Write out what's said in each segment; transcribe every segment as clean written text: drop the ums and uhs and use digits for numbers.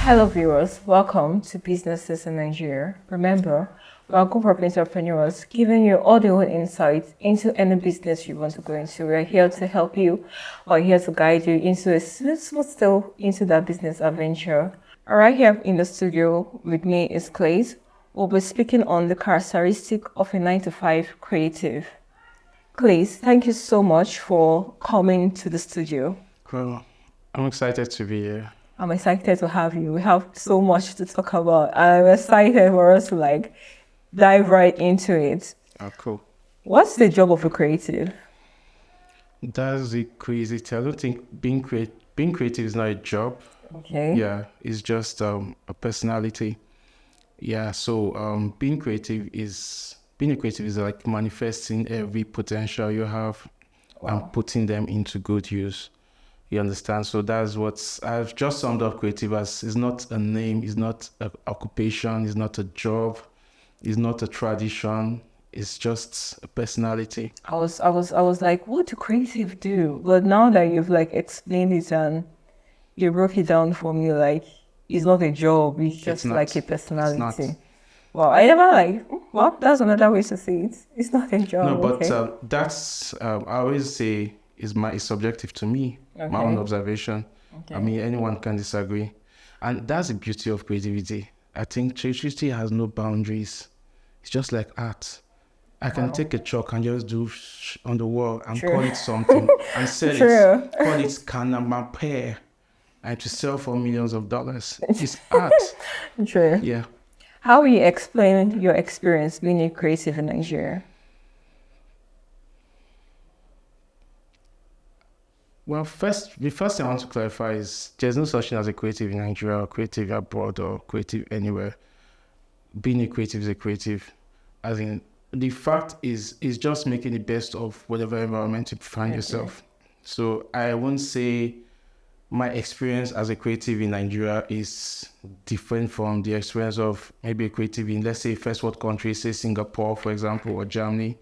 Hello viewers, welcome to Businesses in Nigeria. Remember, we are corporate entrepreneurs giving you all the insights into any business you want to go into. We're here to help you or here to guide you into a smooth step into that business adventure. Right here in the studio with me is Clay. We'll be speaking on the characteristic of a 9-to-5 creative. Clay, thank you so much for coming to the studio. Well, I'm excited to be here. I'm excited to have you. We have so much to talk about. I'm excited for us to dive right into it. Oh, cool. What's the job of a creative? That's the crazy thing. I don't think being creative is not a job. Okay. Yeah, it's just a personality. Yeah, so being a creative is like manifesting every potential you have and putting them into good use. You understand? So that's what I've just summed up creative as. It's not a name, it's not an occupation, it's not a job, it's not a tradition, it's just a personality. I was like, what do creative do? But now that you've explained it and you broke it down for me, it's not a job, it's just like a personality. Well, I never that's another way to say it. It's not a job. No, but that's I always say is subjective to me. Okay. My own observation. Okay. I mean, anyone can disagree. And that's the beauty of creativity. I think creativity has no boundaries. It's just like art. I can take a chalk and just do on the wall and call it something and sell it. Call it Canama pear and to sell for millions of dollars. It's art. True. Yeah. How will you explain your experience being a creative in Nigeria? Well, the first thing I want to clarify is there's no such thing as a creative in Nigeria or creative abroad or creative anywhere. Being a creative is a creative. As in, the fact is just making the best of whatever environment you find yourself. So I won't say my experience as a creative in Nigeria is different from the experience of maybe a creative in, let's say, first world countries, say Singapore, for example, or Germany.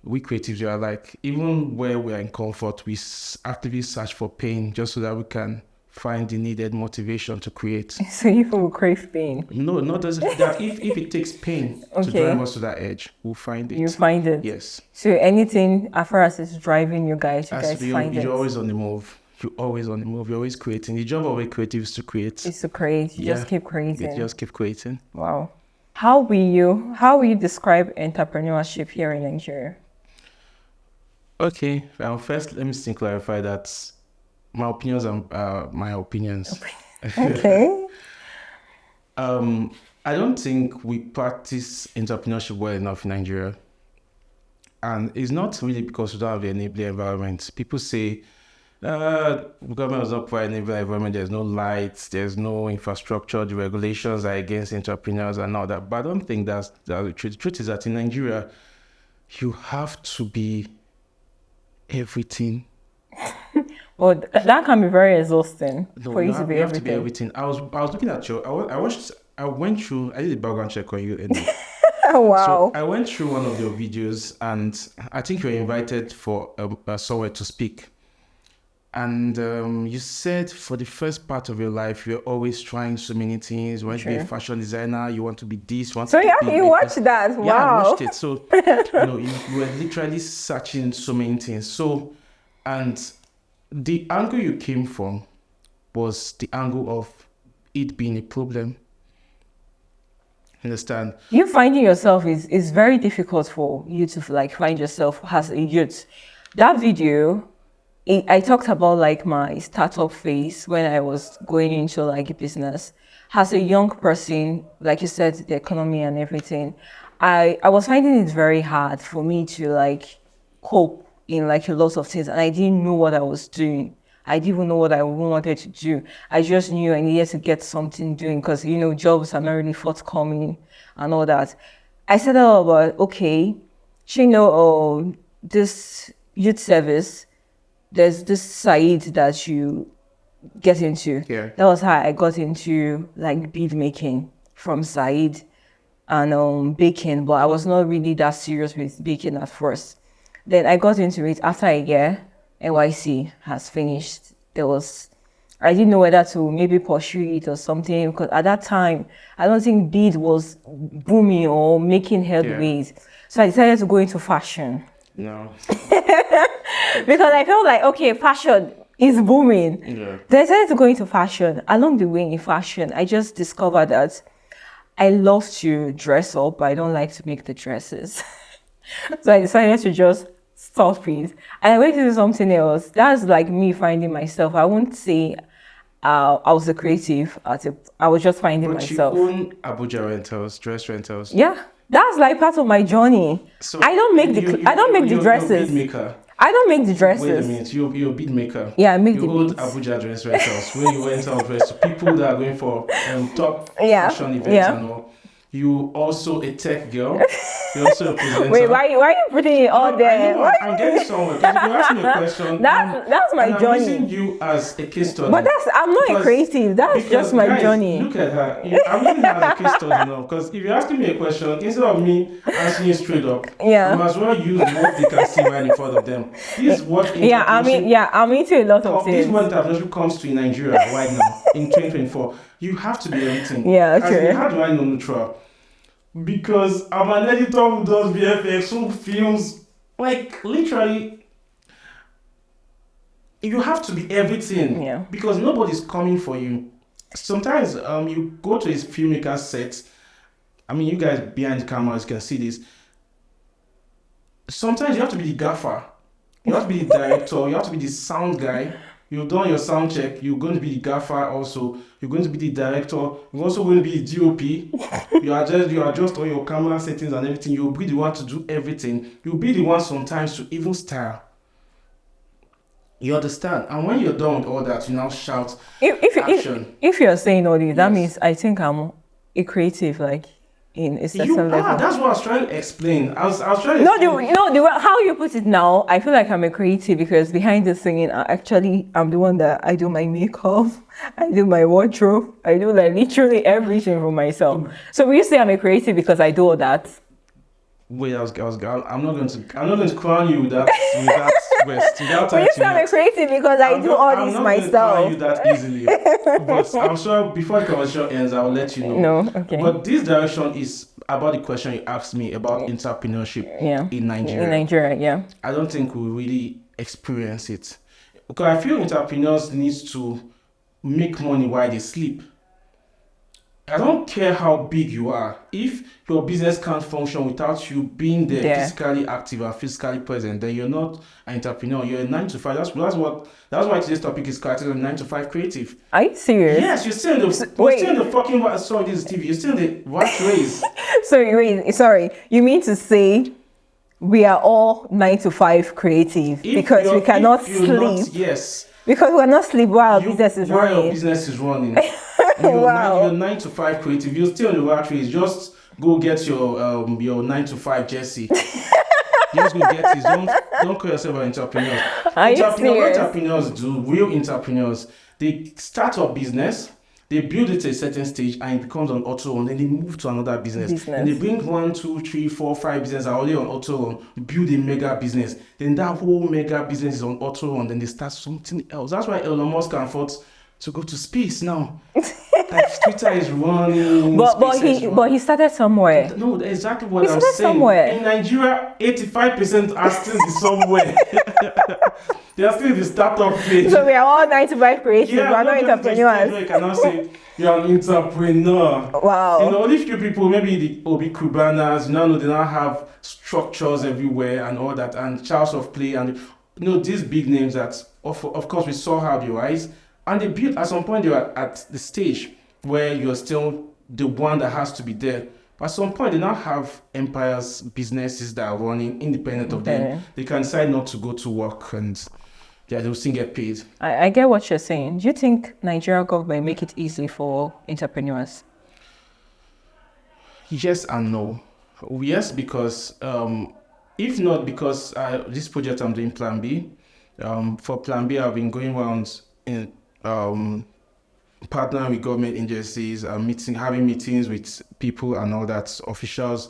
We creatives are like, even where we are in comfort, we actively search for pain just so that we can find the needed motivation to create. So you will crave pain? No, not that. If it takes pain to drive us to that edge, we'll find it. You find it? Yes. So anything, as far as it's driving you guys find it? You're always on the move. You're always on the move. You're always creating. The job of a creative is to create. It's to create. You just keep creating. You just keep creating. Wow. How will you describe entrepreneurship here in Nigeria? Okay. First, let me clarify that my opinions are my opinions. Okay. I don't think we practice entrepreneurship well enough in Nigeria. And it's not really because we don't have the enabling environment. People say, the government does not provide an enabling environment, there's no lights, there's no infrastructure, the regulations are against entrepreneurs and all that. But I don't think that's the truth. The truth is that in Nigeria, you have to be everything. Well, that can be very exhausting for you to be everything. You have to be everything. I was looking at you. I did a background check on you. Wow. So I went through one of your videos and I think you were invited for somewhere to speak. And you said for the first part of your life, you're always trying so many things. You want to be a fashion designer, you want to be this, So you watched that? Wow. Yeah, I watched it. So, you were literally searching so many things. So, and the angle you came from was the angle of it being a problem. Understand? You finding yourself is very difficult for you to find yourself as a youth. That video, I talked about my startup phase when I was going into a business. As a young person, like you said, the economy and everything, I was finding it very hard for me to cope in a lot of things, and I didn't know what I was doing. I didn't even know what I wanted to do. I just knew I needed to get something doing because jobs are not really forthcoming and all that. I said, okay, this youth service, there's this side that you get into. Yeah. That was how I got into bead making from side and baking, but I was not really that serious with baking at first. Then I got into it after a year. NYC has finished. There was I didn't know whether to maybe pursue it or something, because at that time, I don't think bead was booming or making headways. So I decided to go into fashion. No. Because I felt like, okay, fashion is booming. Yeah. Then I decided to go into fashion. Along the way in fashion, I just discovered that I love to dress up, but I don't like to make the dresses. So I decided to just stop it. And I went to do something else. That's like me finding myself. I won't say I was a creative. I was just finding myself. But you own Abuja rentals, dress rentals. Yeah, that's like part of my journey. So I don't make the dresses. You're a bead maker. I don't make the dresses. Wait a minute, you're a bead maker. Yeah, I make you the hold beads. Abuja dress rentals when you rent out dress to people that are going for top fashion events and all. You also a tech girl. You're also a presenter. Wait, why are you putting it all there? I'm getting somewhere. Because if you ask me a question, that's my journey. I'm using you as a case study. But I'm not a creative. That's just my journey. Look at her. I'm using her as a case study now. Because if you're asking me a question, instead of me answering you straight up, you might as well use what they can see right in front of them. This is what I'm into a lot of things. This is what entrepreneurship comes to in Nigeria right now in 2024. You have to be everything. Yeah, okay. How do I know neutral? Because I'm an editor who does VFX, who films, like literally, you have to be everything. Yeah. Because nobody's coming for you. Sometimes you go to his filmmaker set. I mean, you guys behind the cameras can see this. Sometimes you have to be the gaffer. You have to be the director. You have to be the sound guy. You've done your sound check. You're going to be the gaffer also. You're going to be the director. You're also going to be the DOP. you adjust all your camera settings and everything. You'll be the one to do everything. You'll be the one sometimes to even style. You understand? And when you're done with all that, you now shout action. If you're saying all this, that means I think I'm a creative, like in a certain level. That's what I was trying to explain. I was trying to how you put it now, I feel like I'm a creative because behind the singing, I'm the one that I do my makeup, I do my wardrobe, I do like literally everything for myself. So will you say I'm a creative because I do all that? Wait, I'm not going to crown you with that West. Will you say I'm a creative because I do all this myself? I'm not going to crown you that easily. But I'm sure before the conversation ends, I will let you know. No, okay. But this direction is about the question you asked me about entrepreneurship in Nigeria. In Nigeria, yeah. I don't think we really experience it. Because I feel entrepreneurs need to make money while they sleep. I don't care how big you are. If your business can't function without you being there physically active and physically present, then you're not an entrepreneur. You're a 9 to 5. That's why today's topic is character 9 to 5 creative. Are you serious? Yes, you're still in the fucking. Sorry, this is TV. You're still in the rat race. Sorry. You mean to say we are all 9 to 5 creative because we cannot sleep? Yes. Because we're not sleep while our business is running. While your business is running. You're 9 to 5 creative. You're still in the rat race. Just go get your 9 to 5 Jesse. Just go get it. Don't call yourself an entrepreneur. What entrepreneurs do, real entrepreneurs, they start a business, they build it to a certain stage, and it becomes on auto run. Then they move to another business. And they bring 1, 2, 3, 4, 5 businesses are already on auto run, build a mega business. Then that whole mega business is on auto run. Then they start something else. That's why Elon Musk can afford to go to space now. Like Twitter is running. But he started somewhere. No, that's exactly what I'm saying. Somewhere. In Nigeria, 85% are still somewhere. They are still in the startup phase. So we are all 9 to 5 creative. Yeah, we are not entrepreneurs. You cannot say you're an entrepreneur. Wow. Only few people, maybe the Obi Kubanas, they now have structures everywhere and all that, and Charles of Play, and these big names that, of course, we saw how they rise. And they built, at some point, they were at the stage where you're still the one that has to be there. But at some point, they now have empires, businesses that are running independent of them. They can decide not to go to work and they'll still get paid. I get what you're saying. Do you think Nigeria government make it easy for entrepreneurs? Yes and no. Yes, because if not because this project I'm doing Plan B. For Plan B, I've been going around in partnering with government agencies, having meetings with people and all that, officials.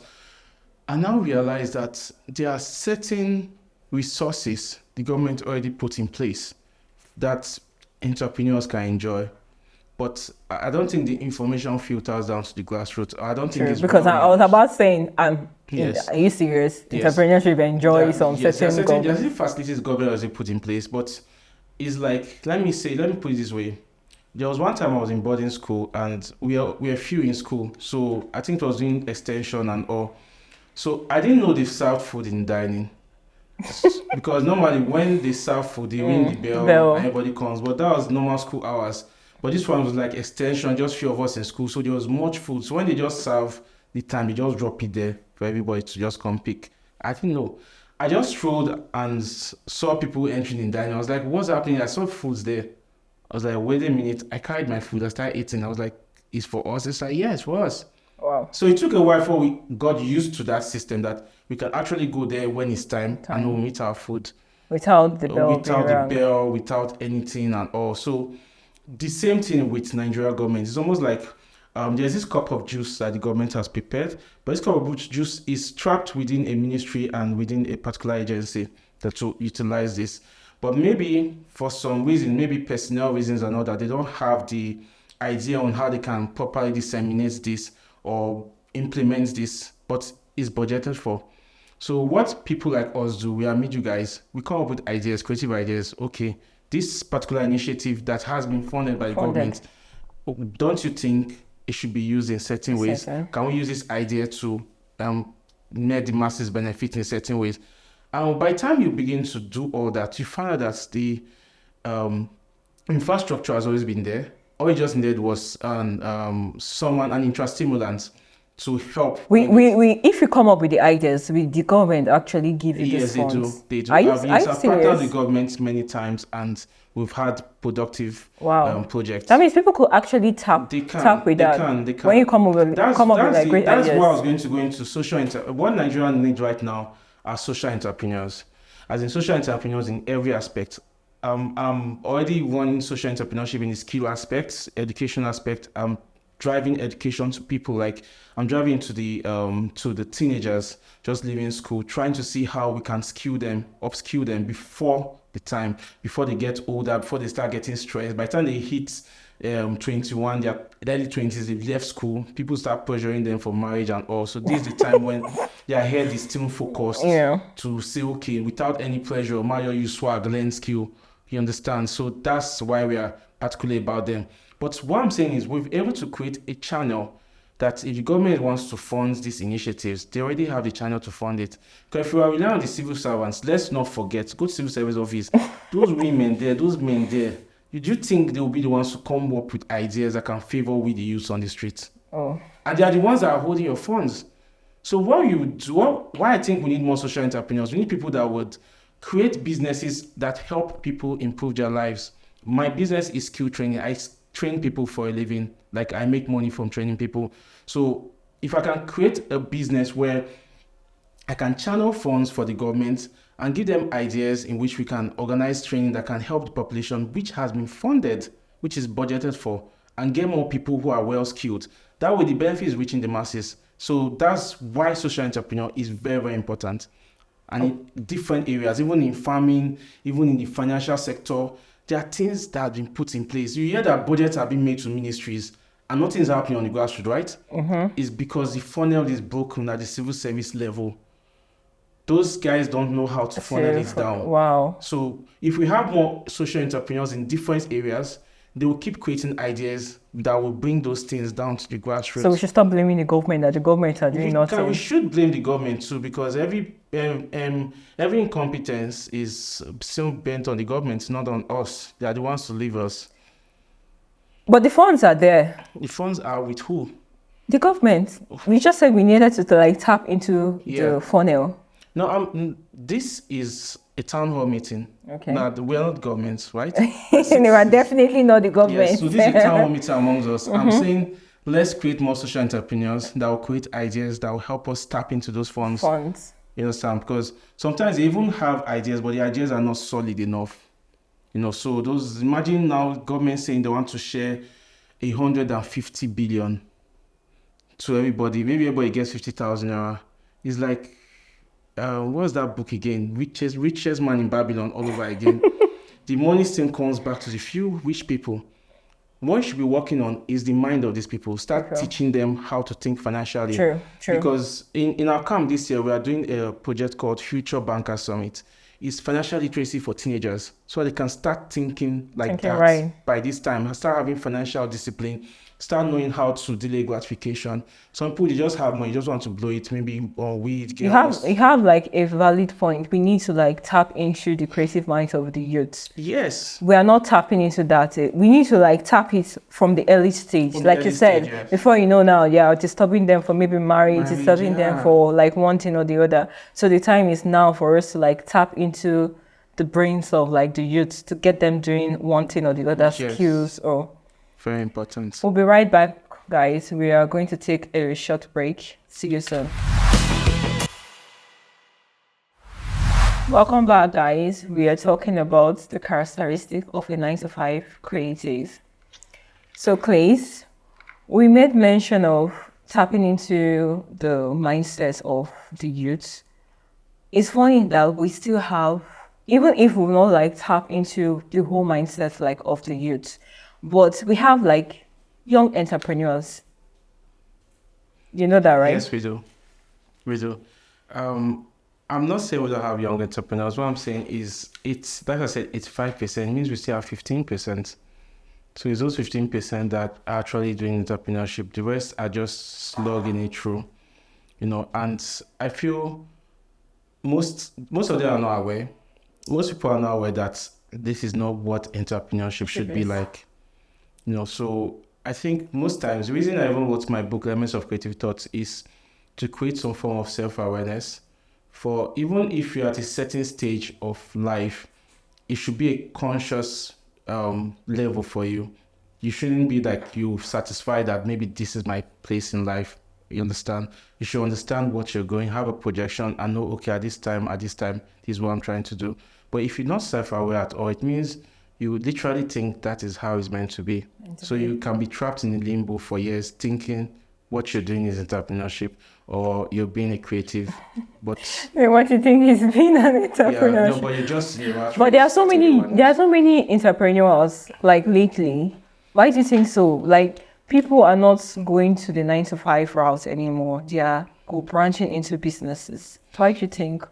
I now realize that there are certain resources the government already put in place that entrepreneurs can enjoy. But I don't think the information filters down to the grassroots. I don't think True, it's because I was about saying, Yes. are you serious? Yes. Entrepreneurship enjoy some Yes, there are certain certain government. facilities government has put in place, but it's like let me put it this way. There was one time I was in boarding school and we are few in school, so I think it was doing extension and all. So I didn't know they served food in dining because normally when they serve food, they ring the bell, and everybody comes. But that was normal school hours. But this one was like extension, just few of us in school, so there was much food. So when they just serve the time, they just drop it there for everybody to just come pick. I didn't know. I just strolled and saw people entering in dining. I was like, what's happening? I saw foods there. I was like, wait a minute. I carried my food. I started eating. I was like, it's for us? It's like, yeah, it's for us. Wow. So it took a while before we got used to that system that we can actually go there when it's time. And we'll meet our food. Without the bell. Without anything and all. So the same thing with Nigeria government. It's almost like there's this cup of juice that the government has prepared, but this cup of juice is trapped within a ministry and within a particular agency that will utilize this. But maybe for some reason, maybe personnel reasons and all that, they don't have the idea on how they can properly disseminate this or implement this, but it's budgeted for. So what people like us do, we meet you guys, we come up with ideas, creative ideas. Okay, this particular initiative that has been funded by the government, don't you think it should be used in certain ways? Can we use this idea to make the masses benefit in certain ways? And by the time you begin to do all that, you find out that the infrastructure has always been there. All you just needed was an interest stimulant to help. If you come up with the ideas, will the government actually give you these funds? Yes, they do. Are you I've partnered serious? with the government many times, and we've had productive projects. That means people could actually tap with that. They can. When you come up with like great ideas. That's why I was going to go into social. What Nigeria needs right now are social entrepreneurs, as in social entrepreneurs in every aspect. I'm already running social entrepreneurship in the skill aspects, education aspect. I'm driving education to people. Like I'm driving to the teenagers just leaving school, trying to see how we can upskill them before they get older, before they start getting stressed. By the time they hit 21, their early 20s, they've left school. People start pressuring them for marriage and all. So this is the time when their head is still focused to say, okay, without any pressure, Mario, you swag, learn skill. You understand? So that's why we are particular about them. But what I'm saying is we've been able to create a channel that if the government wants to fund these initiatives, they already have the channel to fund it. Because if we are relying on the civil servants, let's not forget, go to civil service office, those women there, those men there, do you think they will be the ones to come up with ideas that can favor with the youth on the streets? Oh. And they are the ones that are holding your funds. So why I think we need more social entrepreneurs, we need people that would create businesses that help people improve their lives. My business is skill training. I train people for a living. Like I make money from training people. So if I can create a business where I can channel funds for the government and give them ideas in which we can organize training that can help the population, which has been funded, which is budgeted for, and get more people who are well skilled. That way the benefit is reaching the masses. So that's why social entrepreneur is very, very important. And in different areas, even in farming, even in the financial sector, there are things that have been put in place. You hear that budgets have been made to ministries and nothing's happening on the grassroots, right? Mm-hmm. It's because the funnel is broken at the civil service level. Those guys don't know how to funnel it down. Wow. So if we have more social entrepreneurs in different areas, they will keep creating ideas that will bring those things down to the grassroots. So we should stop blaming the government that the government are doing nothing. We should blame the government too, because every incompetence is still bent on the government, not on us. They are the ones to leave us. But the funds are there. The funds are with who? The government. We just said we needed to like tap into the funnel. No, this is a town hall meeting. Okay. Now, we're not government, right? They are definitely not the government. Yes, so this is a town hall meeting amongst us. Mm-hmm. I'm saying let's create more social entrepreneurs that will create ideas that will help us tap into those funds. You understand? Because sometimes they even have ideas, but the ideas are not solid enough. So imagine now government saying they want to share 150 billion to everybody. Maybe everybody gets 50,000 It's like, what's that book again? Richest man in Babylon all over again. the money still comes back to the few rich people. What you should be working on is the mind of these people. Start teaching them how to think financially. True. Because in our camp this year, we are doing a project called Future Banker Summit. It's financial literacy for teenagers, so they can start thinking like that right. by this time. Start having financial discipline. Start knowing how to delay gratification. Some people, they just have money, just want to blow it, maybe on weed. You have like a valid point. We need to like tap into the creative minds of the youths. Yes. We are not tapping into that. We need to like tap it from the early stage. Like you said, yes. Before you know now, disturbing them for maybe marriage, disturbing them for like one thing or the other. So the time is now for us to like tap into the brains of like the youths to get them doing one thing or the other skills or... Very important. We'll be right back, guys. We are going to take a short break. See you soon. Welcome back, guys. We are talking about the characteristic of a 9-to-5 creative. So, Clays, we made mention of tapping into the mindset of the youth. It's funny that we still have, even if we not like tap into the whole mindset like of the youth, but we have like young entrepreneurs. You know that, right? Yes, we do. We do. I'm not saying we don't have young entrepreneurs. What I'm saying is, it's like I said, it's 5%. It means we still have 15%. So it's those 15% that are actually doing entrepreneurship. The rest are just slugging it through, And I feel most of them are not aware. Most people are not aware that this is not what entrepreneurship should be like. So I think most times, the reason I even wrote my book, Elements of Creative Thoughts, is to create some form of self-awareness. For even if you're at a certain stage of life, it should be a conscious level for you. You shouldn't be like you satisfied that maybe this is my place in life. You understand? You should understand what you're going, have a projection, and know, okay, at this time, this is what I'm trying to do. But if you're not self-aware at all, it means you literally think that is how it's meant to be. So you can be trapped in a limbo for years thinking what you're doing is entrepreneurship or you're being a creative. But what you think is being an entrepreneur? Yeah, no, but you just... But there are so many entrepreneurs like lately. Why do you think so? Like people are not going to the 9-to-5 route anymore. They are branching into businesses. Why do you think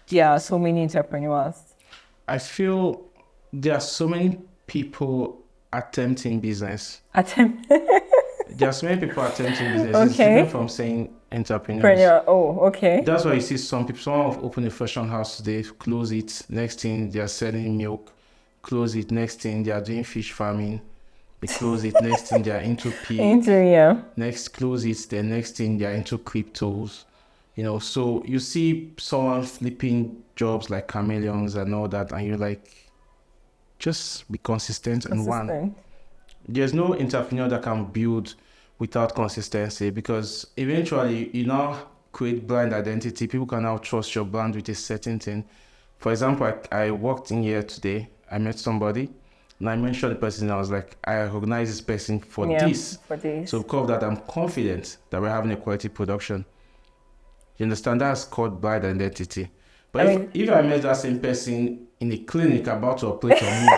there are so many entrepreneurs? I feel there are so many people attempting business. There are so many people attempting business. Okay. It's different from saying entrepreneurs. Oh, okay. That's why you see some people, someone will open a fashion house today, close it. Next thing, they are selling milk. Close it. Next thing, they are doing fish farming. They close it. Next thing, they are into pig. Next, close it. The next thing, they are into cryptos. So you see someone flipping jobs like chameleons and all that, and you're like, just be consistent in one. There's no entrepreneur that can build without consistency, because eventually you now create brand identity. People can now trust your brand with a certain thing. For example, I walked in here today, I met somebody, and I mentioned the person, I was like, I recognize this person for this. So because of that, I'm confident that we're having a quality production. You understand? That's called brand identity. But if I met that same person in a clinic about to operate on me,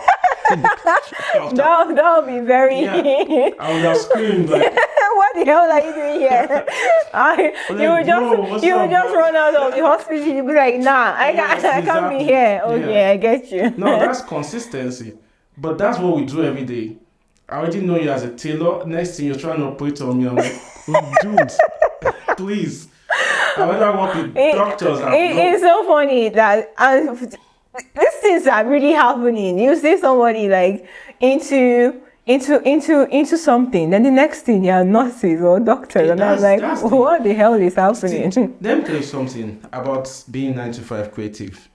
that would be very... I would have screamed like... What the hell are you doing here? You would just run out of the hospital. You'd be like, nah, I can't be here. Okay, I get you. No, that's consistency. But that's what we do every day. I already know you as a tailor. Next thing you're trying to operate on me, I'm like, oh, dude, please. I rather work with doctors. It's so funny that these things are really happening. You see somebody like into something, then the next thing you are nurses or doctors, and I'm like, what the hell is happening? Let me tell you something about being 9-to-5 creative.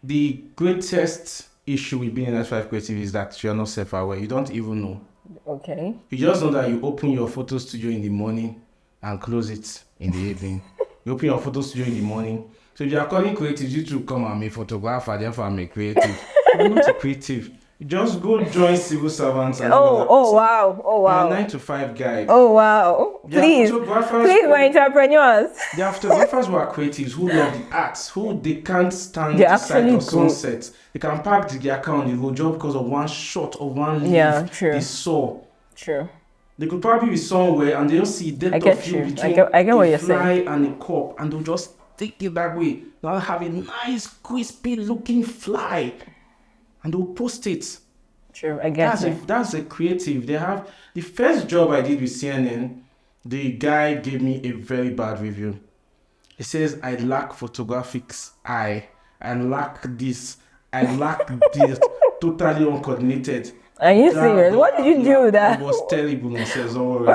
The greatest issue with being a 9-to-5 creative is that you're not self-aware. You don't even know. Okay. You just know that you open your photo studio in the morning and close it in the evening. You open your photo studio in the morning. So if you are calling creative, you to come and make photographer, therefore I'm a creative. You're not a creative. Just go join civil servants and Oh wow. Oh You're a wow. 9 to 5 guy. Oh wow. There are Please. photographers Please, we're entrepreneurs. There are photographers who are creatives, who love the arts, who they can't stand They're the sight actually of sunset. They can park their car on the road just because of one shot of one leaf Yeah, true. they saw. True. They could probably be somewhere and they don't see depth I of get field you. between I get what a you're fly saying. and a cup, and they'll just take it that way. They'll have a nice, crispy looking fly and they'll post it. True. I get you. That's a creative. They have the first job I did with CNN, the guy gave me a very bad review. He says I lack photographic eye. I lack this. I lack this. Totally uncoordinated. Are you serious? What did you do with that? It was terrible. He says, "Oh,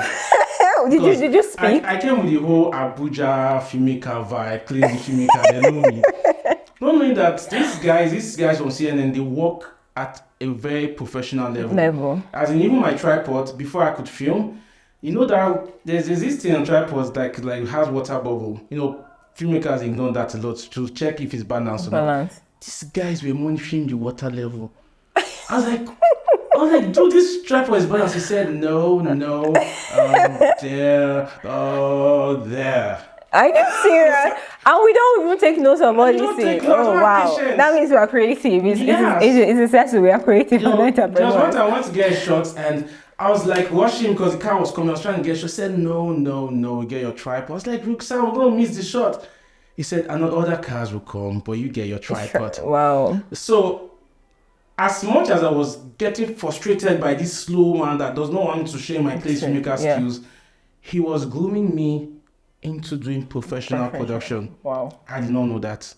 Did you speak? I came with the whole Abuja filmmaker vibe, crazy filmmaker. They know me. Not knowing that these guys from CNN, they work at a very professional level. As in, even my tripod, before I could film, you know that there's this thing on tripods that like has water bubble. You know, filmmakers ignore that a lot to check if it's balanced or not. These guys were monitoring the water level. I was like, dude, this tripod is balanced. He said, no, there, there. Are you serious? And we don't even take notes of what you say. Oh wow, that means we are creative. It's essential. We are creative and entrepreneurs. There was one time I went to get a shot and I was like rushing because the car was coming. I was trying to get a shot. He said, no, get your tripod. I was like, look, sir, we're gonna miss the shot. He said, I know other cars will come, but you get your tripod. Wow. So, as much as I was getting frustrated by this slow man that does not want to share my place filmmaker skills, he was grooming me into doing professional production. Wow. I did not know that.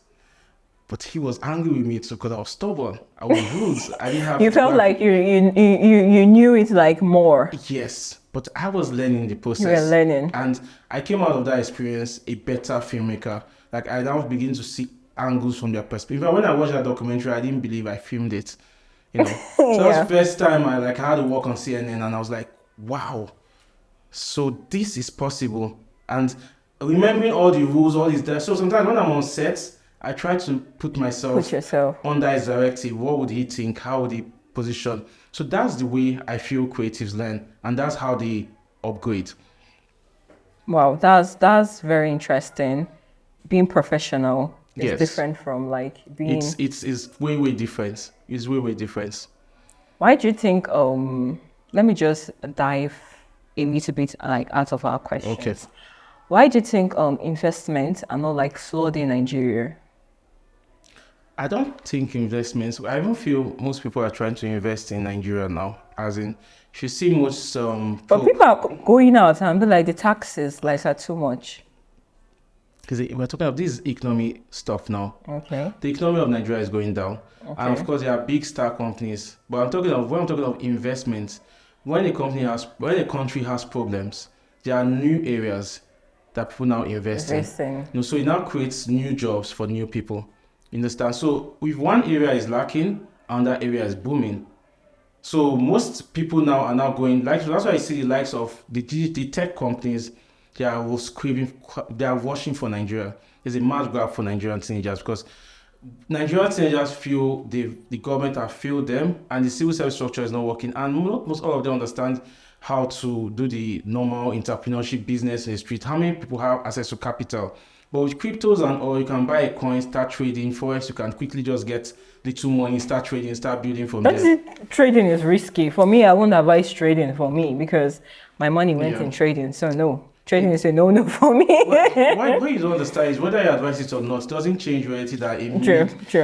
But he was angry with me too because I was stubborn. I was rude. I didn't have. You felt like you knew it like more. Yes, but I was learning the process. You were learning. And I came out of that experience a better filmmaker. Like I now begin to see angles from their perspective. When I watched that documentary, I didn't believe I filmed it. You know. So that was the first time I had to work on CNN and I was like, wow. So this is possible. And remembering all the rules, all this there. So sometimes when I'm on set, I try to put yourself under his directive. What would he think? How would he position? So that's the way I feel creatives learn, and that's how they upgrade. Wow, that's very interesting. Being professional is different from like being. It's way different. It's way different. Why do you think? Let me just dive a little bit like out of our questions. Okay. Why do you think investments are not like slowed in Nigeria? I don't think investments. I don't feel most people are trying to invest in Nigeria now. As in, you see most. But people are going out and be like the taxes like are too much. Because we're talking about this economy stuff now. Okay. The economy of Nigeria is going down, and of course there are big star companies. But when I'm talking of investments, when a country has problems, there are new areas that people now invest in. You know, so it now creates new jobs for new people. You understand? So if one area is lacking and that area is booming, so most people now are now going that's why I see the likes of the tech companies. They are rushing for Nigeria. There's a mad grab for Nigerian teenagers because Nigerian teenagers feel the government has failed them and the civil service structure is not working, and most all of them understand how to do the normal entrepreneurship business in the street. How many people have access to capital? But with cryptos and all, you can buy a coin, start trading. Forex, you can quickly just get little money, start trading, start building from there. Trading is risky. For me, I won't advise trading for me because my money went in trading. So no, trading is a no for me. What you don't understand is whether you advise it or not, doesn't change reality that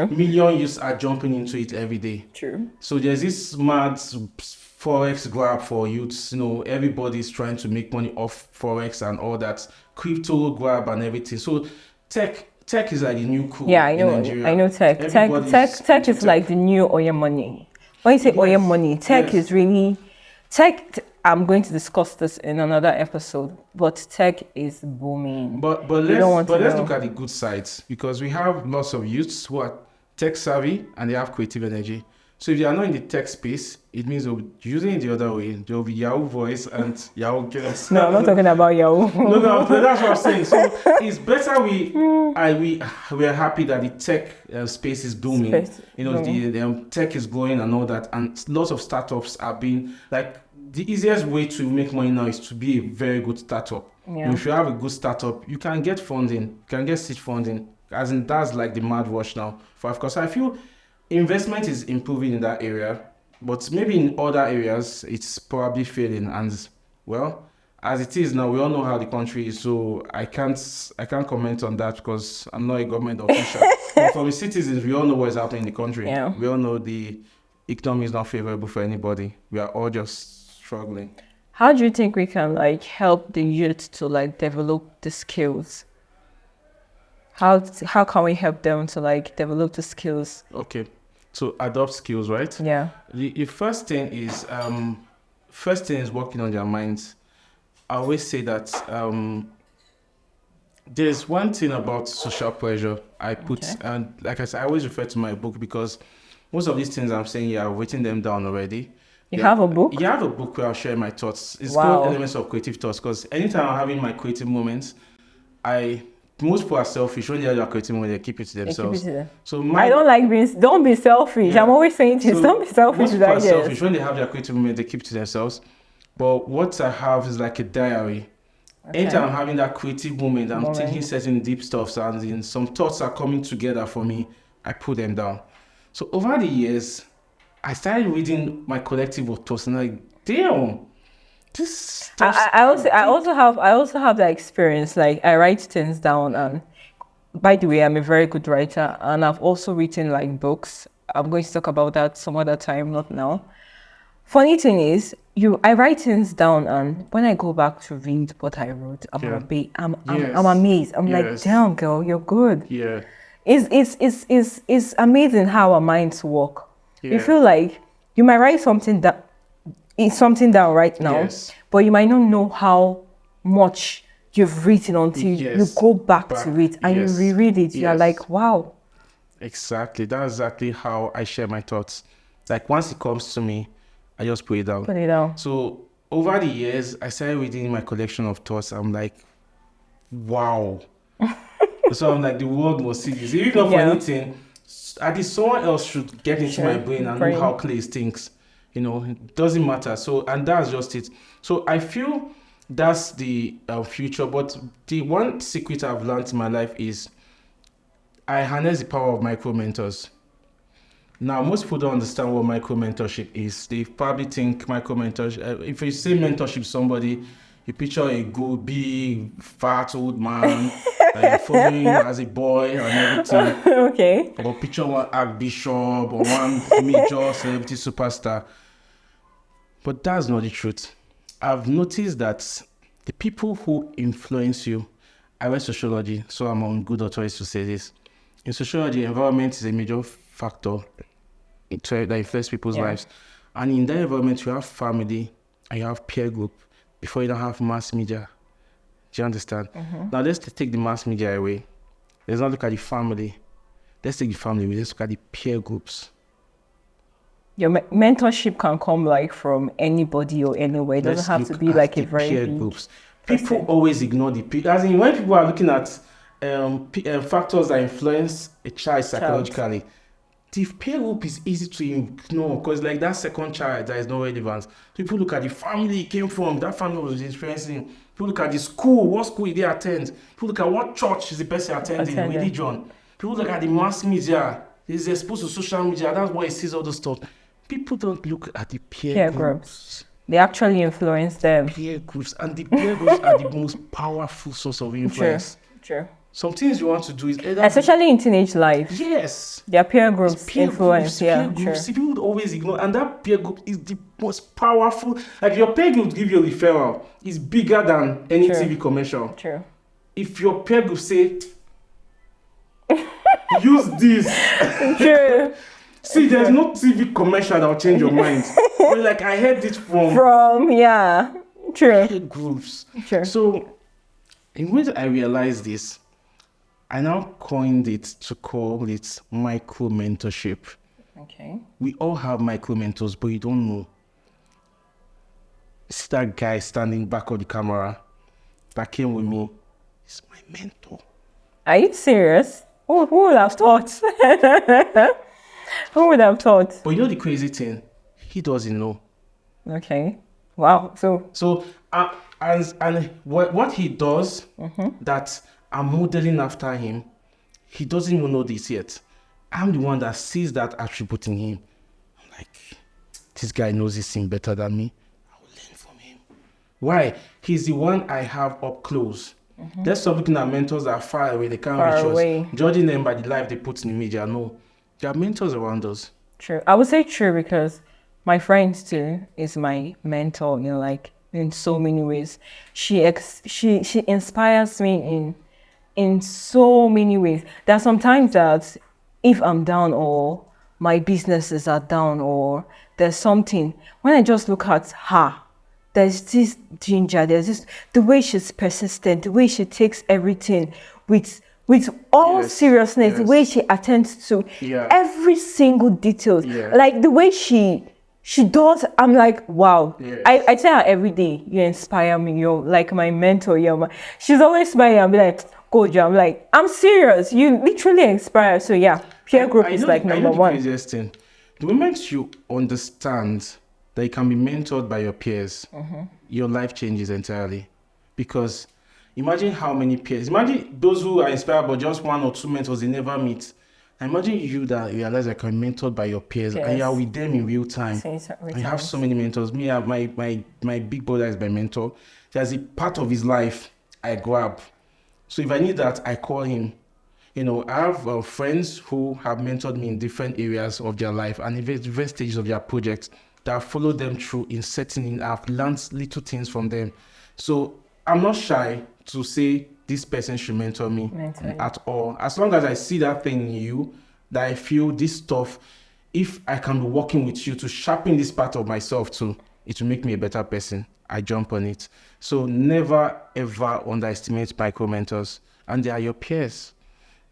million youths are jumping into it every day. True. So there's this mad Forex grab for youths. You know, everybody's trying to make money off Forex and all that. Crypto grab and everything. So tech is like the new cool. Yeah, I know. I know tech. Tech is like the new oil money. When you say oil money, tech is really tech. I'm going to discuss this in another episode, but tech is booming. But let's look at the good sides, because we have lots of youths who are tech savvy and they have creative energy. So if you are not in the tech space, it means they'll be using it the other way. There'll be Yahoo voice and Yahoo girls. No, I'm not talking about Yahoo. No, that's what I'm saying. So it's better we are happy that the tech space is booming. The tech is growing and all that, and lots of startups are being like, the easiest way to make money now is to be a very good startup. Yeah. If you have a good startup, you can get funding, you can get seed funding. As in, that's like the mad rush now. Of course, I feel investment is improving in that area, but maybe in other areas it's probably failing. And well, as it is now, we all know how the country is, so I can't comment on that because I'm not a government official. But for the citizens, we all know what is happening in the country. Yeah. We all know the economy is not favorable for anybody. We are all just struggling. How do you think we can like help the youth to like develop the skills? How can we help them to like develop the skills? Okay, so adopt skills, right? Yeah. The first thing is working on their minds. I always say that there's one thing about social pressure I put, and like I said, I always refer to my book because most of these things I'm saying here, I've written them down already. You have a book? Yeah, I have a book where I'll share my thoughts. It's Wow. called Elements of Creative Thoughts, because anytime I'm having my creative moments, most people are selfish. When they have their creative moment, they keep it to themselves. So I don't like don't be selfish. Yeah. I'm always saying this, So don't be selfish most with people are ideas. selfish. When they have their creative moment, they keep it to themselves. But what I have is like a diary. Anytime I'm having that creative moment, I'm thinking certain deep stuff, and some thoughts are coming together for me, I put them down. So over the years, I started reading my collective of thoughts, and like, damn, this stuff. I also have that experience. Like I write things down, and by the way, I'm a very good writer, and I've also written like books. I'm going to talk about that some other time, not now. Funny thing is, I write things down, and when I go back to read what I wrote, I'm amazed. I'm like, damn, girl, you're good. Yeah. It's amazing how our minds work. Yeah. You feel like you might write something down right now, but you might not know how much you've written until you go back to it and you reread it. You're like, wow. Exactly. That's exactly how I share my thoughts. Like once it comes to me, I just put it down. Put it down. So over the years, I started reading my collection of thoughts. I'm like, wow. So I'm like, the world must see this. Even not for anything, at least someone else should get into my brain and know how clay thinks. You know, it doesn't matter. So, and that's just it. So I feel that's the future. But the one secret I've learned in my life is I harness the power of micro mentors. Now, most people don't understand what micro mentorship is. They probably think micro mentorship, if you say mentorship to somebody, you picture a good, big, fat old man following as a boy and everything. Okay. Or picture one archbishop or one major celebrity superstar. But that's not the truth. I've noticed that the people who influence you, I read sociology, so I'm on good authority to say this. In sociology, environment is a major factor that influence people's lives. And in that environment, you have family and you have peer group before you don't have mass media. Do you understand? Now, let's take the mass media away. Let's not look at the family. Let's take the family away. Let's look at the peer groups. Your mentorship can come like from anybody or anywhere. It doesn't have to be like a very peer big groups. People always ignore the peer. As in, when people are looking at factors that influence a child psychologically, the peer group is easy to ignore because like that second child that is not relevant. People look at the family he came from, that family was experiencing. People look at the school, what school did they attend? People look at what church is the person attending, religion. People look at the mass media, he's exposed to social media, that's why he sees all those stuff. People don't look at the peer groups. They actually influence them. Peer groups, and the peer groups are the most powerful source of influence. True. Some things you want to do is especially in teenage life. Yes. Their peer groups influence. Peer groups. People would always ignore, and that peer group is the most powerful. Like your peer group give you a referral is bigger than any TV commercial. True. If your peer group say, use this. True. See, there's no TV commercial that will change your mind. But like I heard it from true. peer groups. True. So, in which I realized this, I now coined it to call it micro mentorship. Okay. We all have micro mentors, but you don't know. See that guy standing back of the camera that came with me. He's my mentor. Are you serious? Who would have thought? Who would have thought? But you know the crazy thing? He doesn't know. Okay. Wow. So and what he does that I'm modeling after him, he doesn't even know this yet. I'm the one that sees that attribute in him. I'm like, this guy knows this thing better than me. I will learn from him. Why? He's the one I have up close. There's some looking at mentors that are far away, they can't reach us. Judging them by the life they put in the media. No. There are mentors around us. True. I would say true because my friend too is my mentor in so many ways. She inspires me in so many ways. There are sometimes that if I'm down or my businesses are down or there's something, when I just look at her, there's this ginger, the way she's persistent, the way she takes everything with all seriousness, the way she attends to every single detail, like the way she does. I'm like, wow. I tell her every day, you inspire me, you're like my mentor. She's always smiling and be like, go Jo. I'm like, I'm serious, you literally inspire. So yeah, peer group is like number one. The craziest thing, the moment you understand that you can be mentored by your peers, your life changes entirely. Because imagine how many peers, imagine those who are inspired by just one or two mentors they never meet. Imagine you that realize that you're mentored by your peers and you're with them in real time. I have so many mentors. Me, my big brother is my mentor. There's a part of his life I grab. So if I need that, I call him. You know, I have friends who have mentored me in different areas of their life and in various stages of their projects that I've followed them through in setting in. I've learned little things from them. So I'm not shy to say this person should mentor me at all. As long as I see that thing in you, that I feel this stuff, if I can be working with you to sharpen this part of myself too, it will make me a better person. I jump on it. So never ever underestimate micro mentors, and they are your peers.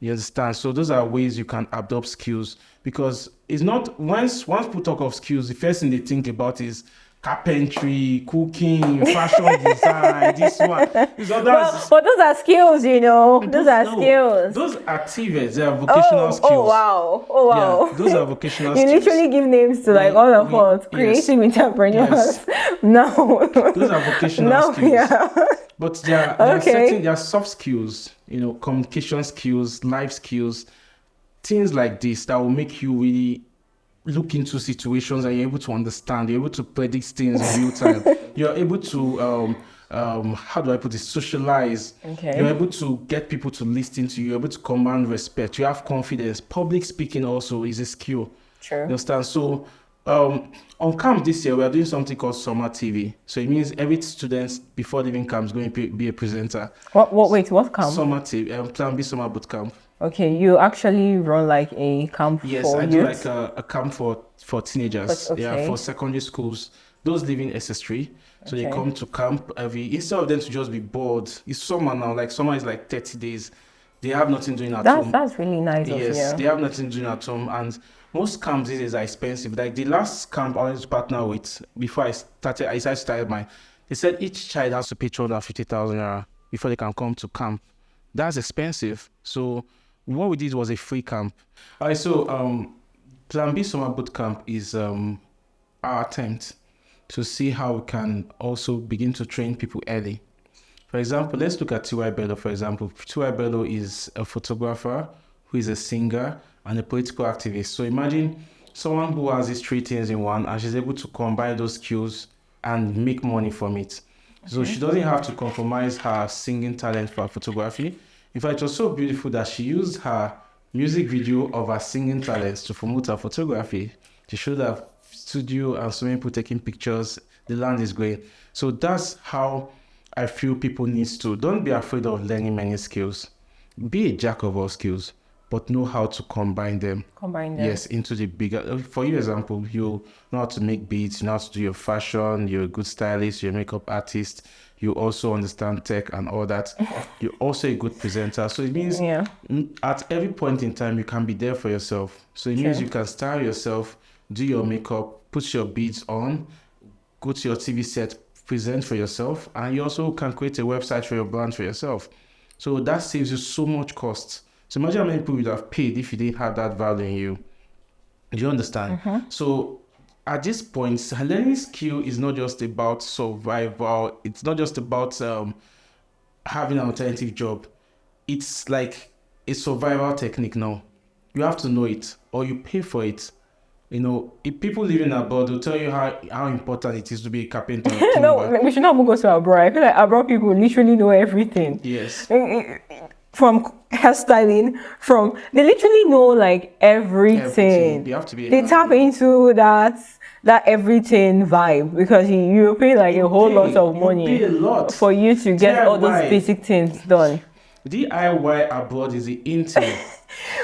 You understand? So those are ways you can adopt skills, because it's not once people talk of skills, the first thing they think about is carpentry, cooking, fashion design, this one. But those are skills, Those are skills. Those are activities. They are vocational skills. Oh wow. Yeah, those are vocational skills. You literally give names to all of us, creative entrepreneurs. No. Those are vocational skills. Yeah. But there are soft skills, communication skills, life skills, things like this that will make you really look into situations and you're able to understand, you're able to predict things in real time. You're able to, how do I put it, socialize. Okay. You're able to get people to listen to you. You're able to command respect. You have confidence. Public speaking also is a skill. Sure. You understand? So on camp this year, we are doing something called Summer TV. So it means every student before leaving camp is going to be a presenter. What camp? Summer TV, Plan B Summer Boot Camp. Okay, you actually run like a camp for youth? Yes, I do like a camp for teenagers. For secondary schools. Those live in SS3. So they come to camp instead of them to just be bored. It's summer now, summer is 30 days. They have nothing doing at home. That's really nice of you. Yes, they have nothing doing at home, and most camps these days are expensive. Like the last camp I wanted to partner with before I decided to start mine, they said each child has to pay 250,000 naira before they can come to camp. That's expensive. So what we did was a free camp. All right, so Plan B Summer Boot Camp is our attempt to see how we can also begin to train people early. For example, let's look at T.Y. Bello, for example. T.Y. Bello is a photographer who is a singer and a political activist. So imagine someone who has these three things in one and she's able to combine those skills and make money from it. So she doesn't have to compromise her singing talent for her photography. In fact, it was so beautiful that she used her music video of her singing talents to promote her photography. She showed her studio and so many people taking pictures. The land is great. So that's how I feel people need to. Don't be afraid of learning many skills. Be a jack of all skills. but know how to combine them. Yes, into the bigger. For your example, you know how to make beats, you know how to do your fashion, you're a good stylist, you're a makeup artist, you also understand tech and all that. You're also a good presenter. So it means at every point in time, you can be there for yourself. So it means you can style yourself, do your makeup, put your beats on, go to your TV set, present for yourself, and you also can create a website for your brand for yourself. So that saves you so much cost. So imagine how many people would have paid if you didn't have that value in you. Do you understand? So at this point, learning skill is not just about survival. It's not just about having an alternative job. It's like a survival technique now. You have to know it, or you pay for it. You know, if people living abroad will tell you how important it is to be a carpenter. No, we should not even go to abroad. I feel like abroad people literally know everything. Yes. From hairstyling, they literally know like everything. You have to be. They tap into that everything vibe, because you pay like a whole lot of money for you to get all those basic things done. DIY abroad is the intel.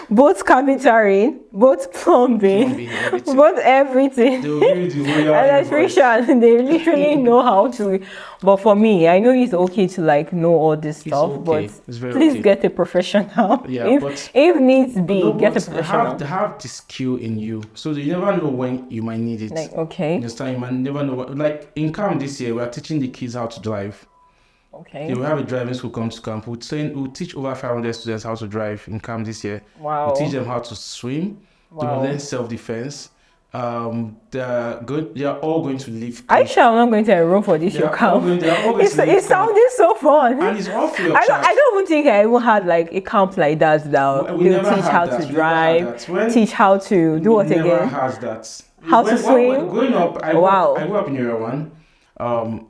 Both carpentering, both plumbing, both everything. Electrician, they literally know how to. But for me, I know it's okay to like know all this stuff, but please get a professional. Yeah, if needs be, get a professional. Have the skill in you, so you never know when you might need it. Like, okay. This time you might never know. Like in camp this year, we are teaching the kids how to drive. Okay. Yeah, we have a driving school come to camp. We'll teach over 500 students how to drive in camp this year. Wow. We'll teach them how to swim. They will learn self-defense. They're all going to live. Are you sure I'm not going to enroll for this your camp? It's sounding so fun. And it's all free of charge. I don't even think I even had like a camp like that. They'll teach how to drive, teach how to do what again? Never has that. How to swim. Growing up, I grew up in Area 1,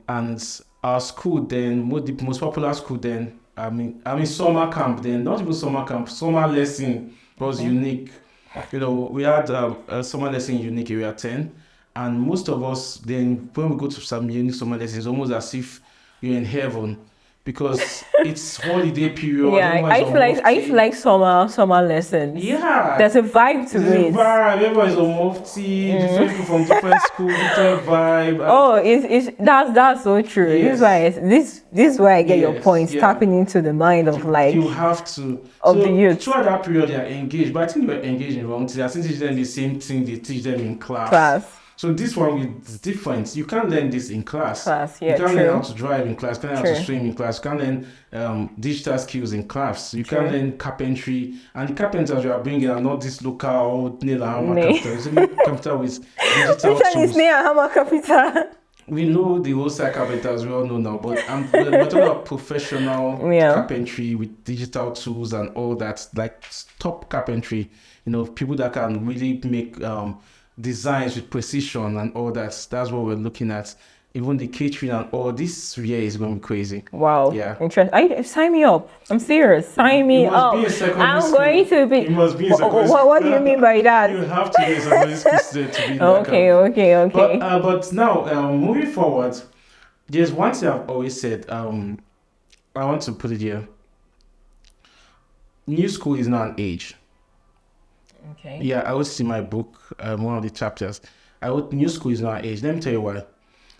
and our school then, the most popular school then, I mean summer camp then, not even summer camp, summer lesson was unique. You know, we had a summer lesson in unique area 10, and most of us then, when we go to some unique summer lessons, almost as if you're in heaven, because it's holiday period. Yeah, I feel like summer lessons. Yeah, there's a vibe to it. Everybody's on mufti, different people from different schools, different vibe. Oh, that's so true. Yes. This is why I get your point. Tapping into the mind of like you have to of the youth. Throughout that period, they are engaged, but I think they were engaged in wrong things. I think they teach them the same thing they teach them in class. So this one is different. You can't learn this in class. Yeah, you can't learn how to drive in class. You can't learn how to swim in class. You can't learn digital skills in class. You can't learn carpentry. And the carpenters you are bringing are not this local nail and hammer carpenters. It's a computer with digital tools. Which nail and hammer carpenter? We know the wholesale carpenters, we all know now, but we're talking about professional carpentry with digital tools and all that, like top carpentry, you know, people that can really make designs with precision and all that. That's what we're looking at. Even the catering and all this year is going to be crazy. Wow. Yeah. Interesting. Sign me up. I'm serious. Sign me up. I'm going to be. You must be a secondary school. What do you mean by that? You have to be a secondary school student to be in Okay. But now, moving forward, there's one thing I've always said. I want to put it here. New school is not an age. Okay. Yeah, I always see my book, one of the chapters. New school is not an age. Let me tell you why.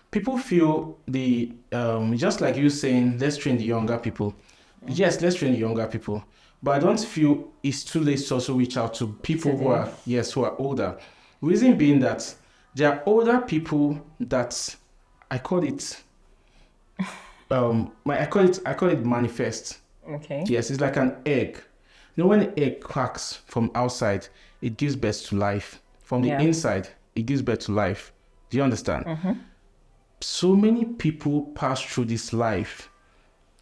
People feel just like you saying, let's train the younger people. Yes, let's train the younger people. But I don't feel it's too late to also reach out to people who are older. Reason being that there are older people that I call it manifest. Okay. Yes, it's like an egg. You know, when an egg cracks from outside, it gives birth to life. From the inside, it gives birth to life. Do you understand? Mm-hmm. So many people pass through this life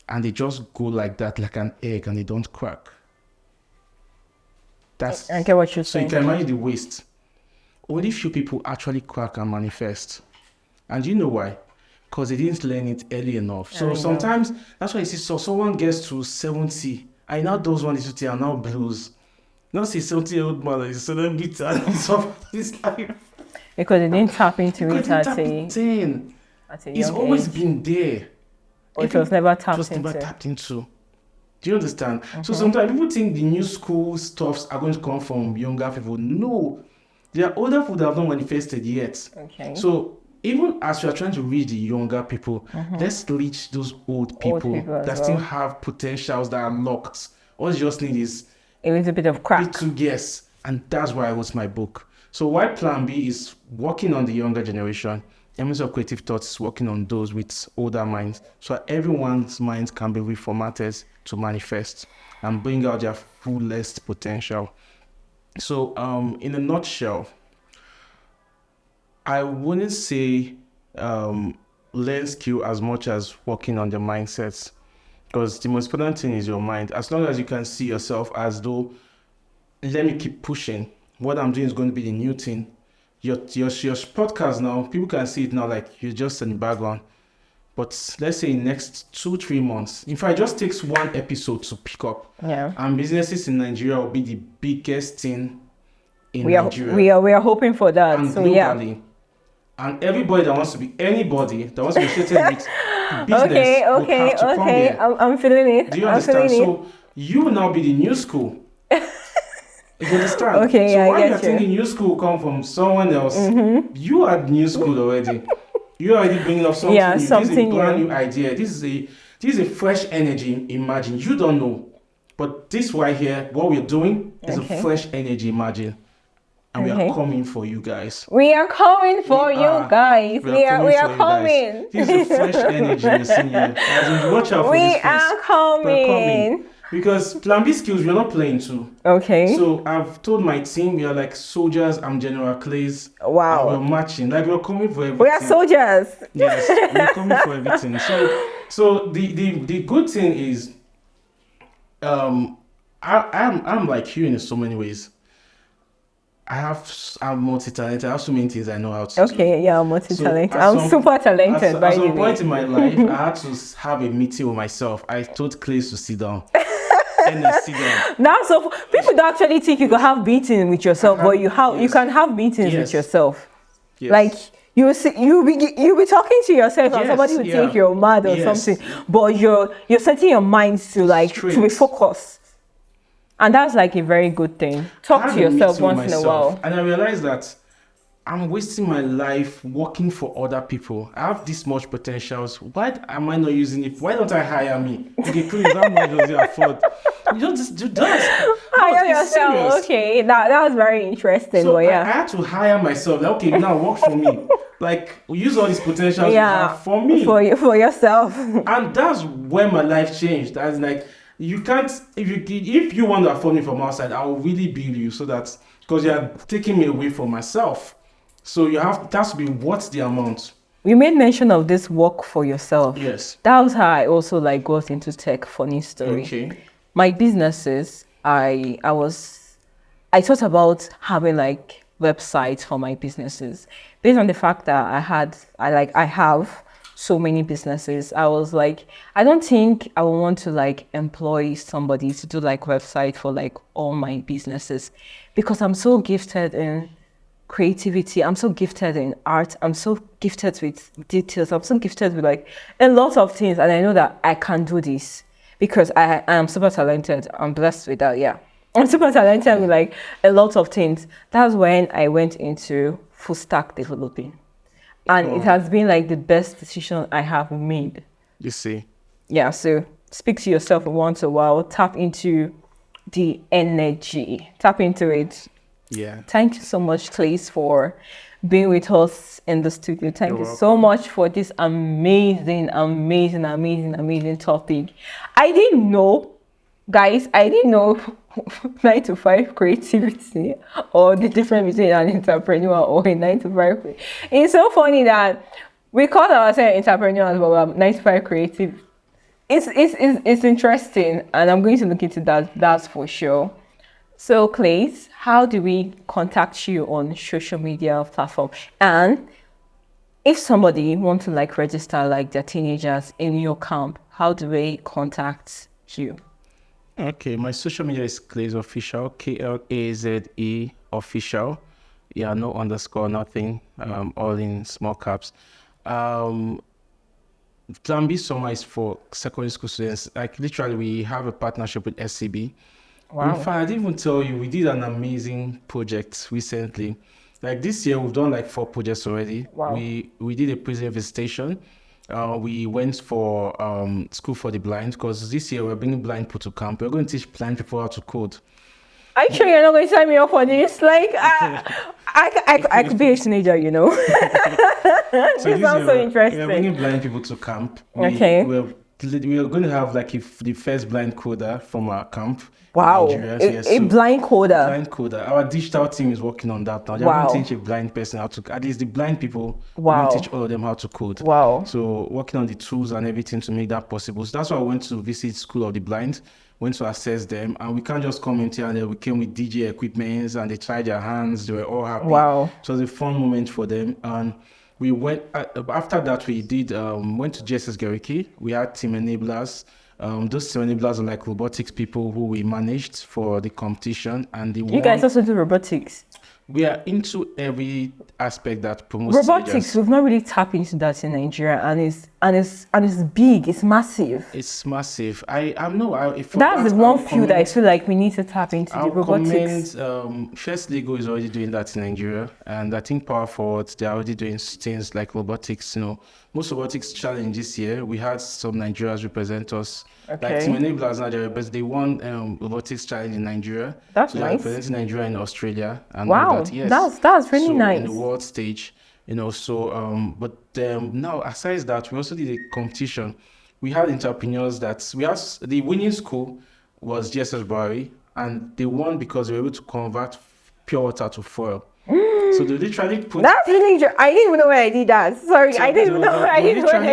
and they just go like that, like an egg, and they don't crack. I get what you're saying. So you can imagine the waste. Only few people actually crack and manifest. And you know why? Because they didn't learn it early enough. So sometimes, that's why you see, so someone gets to 70, and now those ones is are now blues. Not see 70-year-old man is selling guitar and stuff. This life. Because they didn't tap into it at it's always been there. Or it was never tapped into. Do you understand? So sometimes people think the new school stuffs are going to come from younger people. No, there are older people that have not manifested yet. Okay. So even as you are trying to reach the younger people, let's reach those old people, people as that still well. have potentials that are locked. All you just need is A little bit of crack. little guess, and that's why I wrote my book. So why Plan B is working on the younger generation, Elements of Creative Thoughts is working on those with older minds, so that everyone's minds can be reformatted to manifest and bring out their fullest potential. So in a nutshell, I wouldn't say learn skill as much as working on the mindsets, because the most important thing is your mind. As long as you can see yourself as though, let me keep pushing, what I'm doing is going to be the new thing. Your podcast now, people can see it now like you're just in the background. But let's say in next 2-3 months, if I just takes one episode to pick up, and businesses in Nigeria will be the biggest thing in Nigeria. We are hoping for that. And so globally. And everybody that wants to be associated with business Okay. will have to come here. I'm feeling it. Do you understand? So you will now be the new school. You understand? Okay, so I why get you're you. thinking new school come from someone else, you are new school already. You're already bringing up something new. This is a brand new idea. This is a fresh energy. Imagine. You don't know. But this right here, what we're doing is a fresh energy, imagine. And we are coming for you guys. We are coming for you guys. We are coming. This is a fresh energy we're seeing here. As in, watch out for We this face. are coming. We're coming. Because Plan B skills, we're not playing too. Okay. So I've told my team, we are like soldiers. I'm General Clays. Wow. And we're marching. Like we're coming for everything. We are soldiers. Yes, we're coming for everything. So the good thing is, I'm like you in so many ways. I'm multi-talented. I have so many things I know how to do. Okay, yeah, I'm multi-talented. So I'm super talented, by at the some way. point in my life, I had to have a meeting with myself. I told Clays to sit down. And then sit down. Now, so people don't actually think you can have meetings with yourself, but you can have meetings with yourself. Yes. Like you'll be talking to yourself, and somebody will think you're mad or something, but you're setting your mind to to be focused. And that's like a very good thing. Talk to yourself once in a while. And I realized that I'm wasting my life working for other people. I have this much potentials. Why am I not using it? Why don't I hire me? Okay, please, how much does it afford? You don't just do that. Hire yourself. Serious. Okay, that was very interesting. So but I had to hire myself. Like, okay, now work for me. Like, use all these potentials you have for me. For yourself. And that's when my life changed. That's like, you can't, if you want to afford me from outside, I will really build you so that, because you are taking me away from myself. So it has to be, what's the amount? You made mention of this work for yourself. Yes. That was how I also got into tech. Funny story. Okay. My businesses, I thought about having websites for my businesses based on the fact that I have so many businesses. I was like, I don't think I would want to employ somebody to do website for all my businesses, because I'm so gifted in creativity, I'm so gifted in art, I'm so gifted with details, I'm so gifted with a lot of things, and I know that I can do this because I am super talented. I'm blessed with that. Yeah, I'm super talented with a lot of things. That's when I went into full stack developing. And it has been the best decision I have made. You see? Yeah, so speak to yourself once in a while. Tap into the energy. Tap into it. Yeah. Thank you so much, Clays, for being with us in the studio. Thank you so much for this amazing topic. I didn't know, guys, 9 to 5 creativity or the difference between an entrepreneur or a 9 to 5. It's so funny that we call ourselves entrepreneurs, but we're 9 to 5 creative. It's interesting, and I'm going to look into that. That's for sure. So, Clays, how do we contact you on social media platform? And if somebody wants to register their teenagers in your camp, how do they contact you? Okay, my social media is Claze Official, KLAZE Official. Yeah, no underscore, nothing, all in small caps. Plan B summer is for secondary school students. Like literally, we have a partnership with SCB. Wow. In fact, I didn't even tell you, we did an amazing project recently. Like this year, we've done like 4 projects already. Wow. We did a prison visitation. We went for school for the blind, because this year we're bringing blind people to camp. We're going to teach blind people how to code. Are you sure you're not going to sign me up for this? Like, I could be a teenager, you know. This sounds so interesting. We're bringing blind people to camp. Okay. We're going to have like the first blind coder from our camp. Wow. Nigeria. A blind coder. Blind coder. Our digital team is working on that now. They're Wow. going to teach a blind person how to, at least the blind people, Wow. we're going to teach all of them how to code. Wow. So working on the tools and everything to make that possible. So that's why I went to visit School of the Blind, went to assess them, and we can't just come in here, and we came with DJ equipments and they tried their hands. They were all happy. Wow. It was a fun moment for them. And we went, after that we did, went to GSS Gariki. We had team enablers. Those team enablers are like robotics people who we managed for the competition, and You guys also do robotics. We are into every aspect that promotes Robotics. teenagers. We've not really tapped into that in Nigeria, and it's big. It's massive. It's massive. That's That's the one field I feel like we need to tap into, the robotics. First Lego is already doing that in Nigeria, and I think Power Forward, they're already doing things like robotics. You know, most robotics challenge this year, we had some Nigerians represent us. Okay. Like Team Enablers Nigeria, but they won robotics challenge in Nigeria. That's so nice. They're representing Nigeria in Australia. And Wow, all that. Yes. that's really so nice. In the world stage, you know. So, but now aside that, we also did a competition. We had entrepreneurs the winning school was GSS Bari, and they won because they were able to convert pure water to foil. So they literally put. That's really true. I didn't even know where I did that. Sorry, I didn't even know where I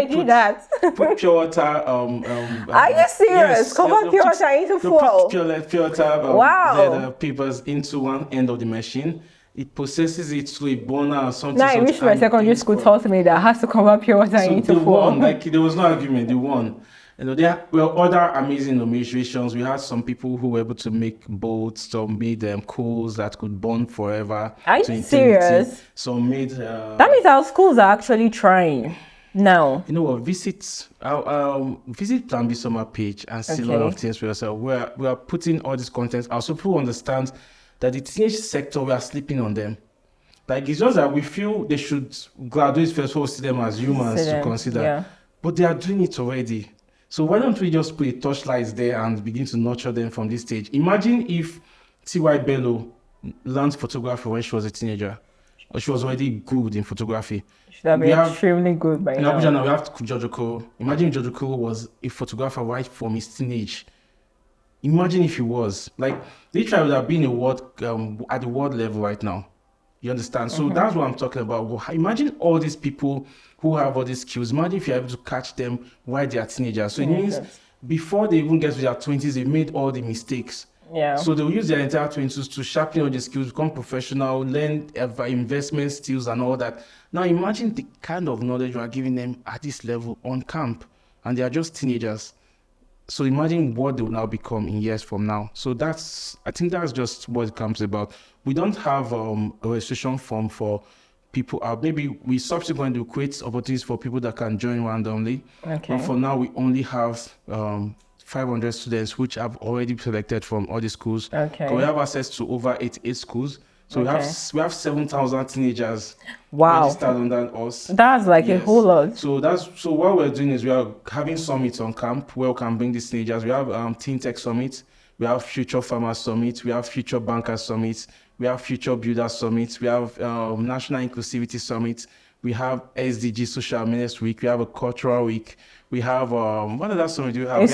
did that. Put pure water. Are you serious? Yes, Convert pure water into fuel. Pure water. Wow. Leather papers into one end of the machine. It processes it through a burner or something. Now I wish my secondary school taught me that I have to convert pure water into they fuel. won. Like there was no argument. They won. You know, there were other amazing innovations. We had some people who were able to make boats. Some made coals that could burn forever. Are you serious? Some made. That means our schools are actually trying now. You know what? Visit Plan B Summer page and see a lot of things for yourself. We are putting all this content out so people understand that the teenage sector, we are sleeping on them. Like it's just that we feel they should graduate first before we see them as humans to consider. Yeah. But they are doing it already. So why don't we just put a torchlight there and begin to nurture them from this stage? Imagine if T.Y. Bello learned photography when she was a teenager, or she was already good in photography. She should have been extremely good by now. In Abuja now we have Jojo. Imagine if Jojo was a photographer right from his teenage. Imagine if he was. Like, literally would have been at the world level right now. You understand? So that's what I'm talking about. Well, imagine all these people who have all these skills. Imagine if you're able to catch them while they are teenagers. So it means before they even get to their 20s, they've made all the mistakes. Yeah. So they'll use their entire 20s to sharpen all the skills, become professional, learn investment skills and all that. Now imagine the kind of knowledge you are giving them at this level on camp, and they are just teenagers. So imagine what they will now become in years from now. So I think that's just what it comes about. We don't have a registration form for people. Maybe we subsequently will create opportunities for people that can join randomly. Okay. But for now, we only have 500 students, which have already selected from all the schools. Okay. So we have access to over 88 schools. So we have 7,000 teenagers registered under us. That's like a whole lot. So what we're doing is we are having summits on camp where we can bring these teenagers. We have Teen Tech Summit, we have Future Farmers Summit, we have Future Bankers Summit, we have Future Builders Summit, we have National Inclusivity Summit, we have SDG Social Menace Week, we have a Cultural Week. We have what other summit do we have?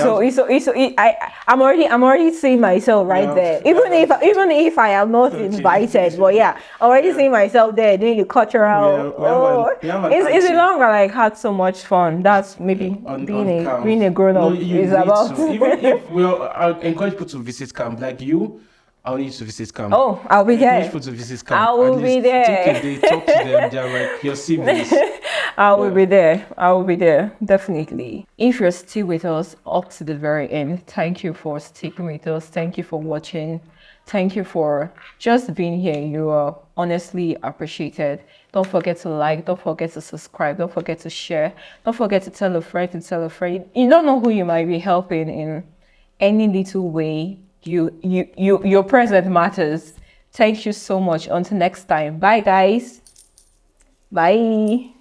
I'm already seeing myself right there. Even if I am not invited, but yeah, I'm already seeing myself there doing the cultural. It's a long run. Like had so much fun. That's maybe being a grown up is about. Even if I encourage people to visit camp, like you. I'll need to visit camp. Oh, I'll be there. To visit camp. I will be there. Take a day, talk to them. They're like your siblings. I will be there. I will be there, definitely. If you're still with us up to the very end, thank you for sticking with us. Thank you for watching. Thank you for just being here. You are honestly appreciated. Don't forget to like. Don't forget to subscribe. Don't forget to share. Don't forget to tell a friend to tell a friend. You don't know who you might be helping in any little way. Your presence matters. Thank you so much. Until next time. Bye, guys. Bye.